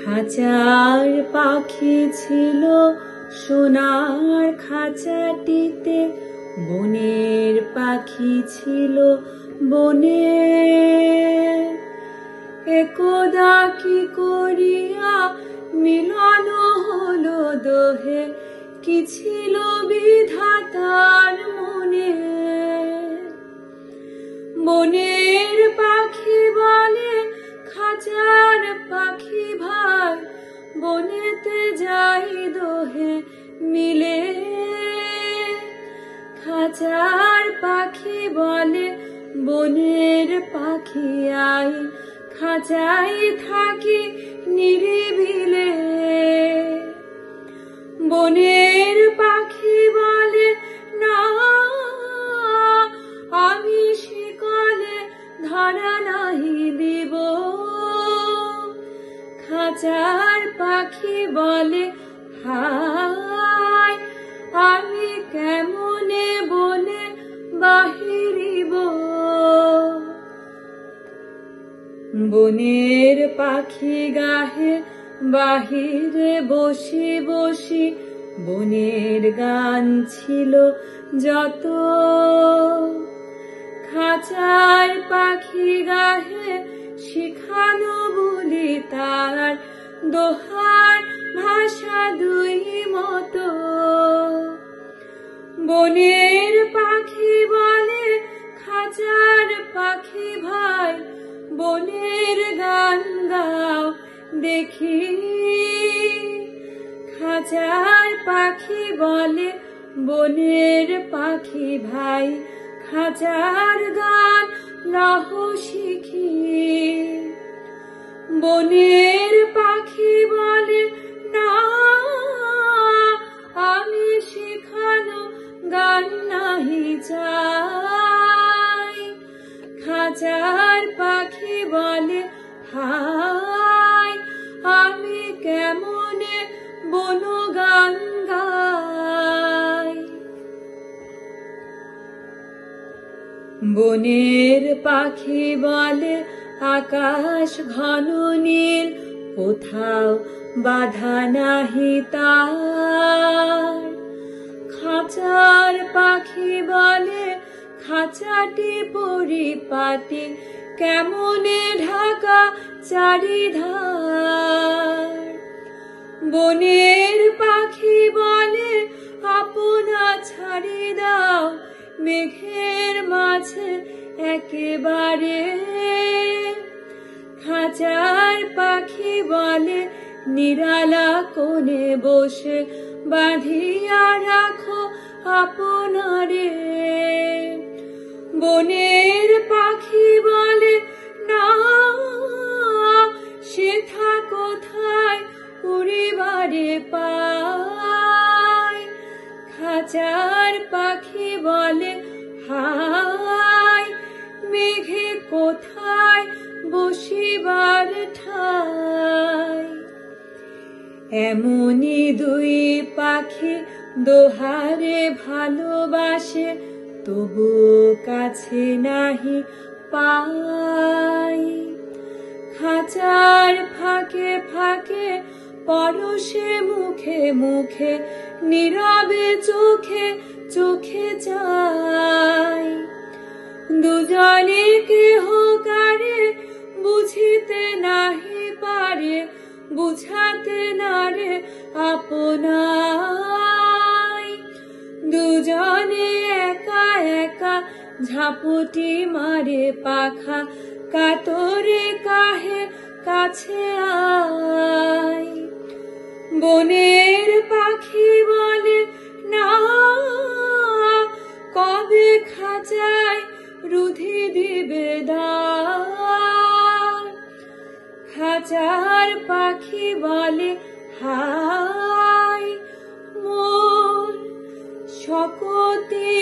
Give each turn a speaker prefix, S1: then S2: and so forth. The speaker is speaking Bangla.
S1: খাঁচার পাখি ছিল সোনার খাঁচাটিতে, বনের পাখি ছিল বনে। একদা কি করিয়া মিলন হলো দোহে, কি ছিল বিধাতার মনে। বনের পাখি বলে খাঁচার পাখি ভাই, বনেতে যাই দোহে মিলে। খাঁচার পাখি বলে বনের পাখি আই, খাঁচাই থাকি নিরিবিলে। বনের পাখি বলে না, আমি শিকলে ধরা নাহি দিব। খাঁচার পাখি বলে হায়, আমি কেমনে বনে বাহিরিব। বনের পাখি গাহে বাহিরে বসি বসি, বনের গান ছিল যত। খাঁচার পাখি গাহে শিখানো বলি তার, দোহার ভাষা দুই মতো। বনের পাখি বলে খাঁচার পাখি ভাই, বনের গান গাও দেখি। খাঁচার পাখি বলে বনের পাখি ভাই, খাঁচার গান লহ শিখি। বনের পাখি বলে না, আমি শিখানো গান নাহি চাই। খাঁচার পাখি বলে হায়, আমি কেমনে বনো গান গাই। বনের পাখি বলে আকাশ ঘন নীল, কোথাও বাধা নাহি তার। খাঁচার পাখি বলে খাঁচাটি পরিপাটি, কেমনে ঢাকা চারিধার। বনের পাখি বলে আপনা ছাড়ি দাও, মেঘের মাঝে একেবারে। খাঁচার পাখি বলে নিরালা কোণে বসে, বাঁধিয়া রাখো আপনারে। বনের পাখি বলে না, সেথা কোথায় উড়িবারে পায়। খাঁচার পাখি বলে হায়, মেঘে কোথায় বসিবার ঠাই। এমনি দুই পাখি দোহারে ভালোবাসে, তবু কাছে নাহি পাই। খাঁচার ফাঁকে ফাঁকে পরশে মুখে মুখে, নীরবে চোখে চোখে চাই। দুজনে কেহ কারে বুঝিতে নাহি পারে, বুঝাতে নারে আপনাই। দুজনে একা একা ঝাপটি মারে পাখা, কাতরে কাহে কাছে আয়। বনের পাখি বলে না, কবে খাঁচায় রুধি দিবে দ্বার। খাঁচার পাখি বলে হায়, মোর শকতি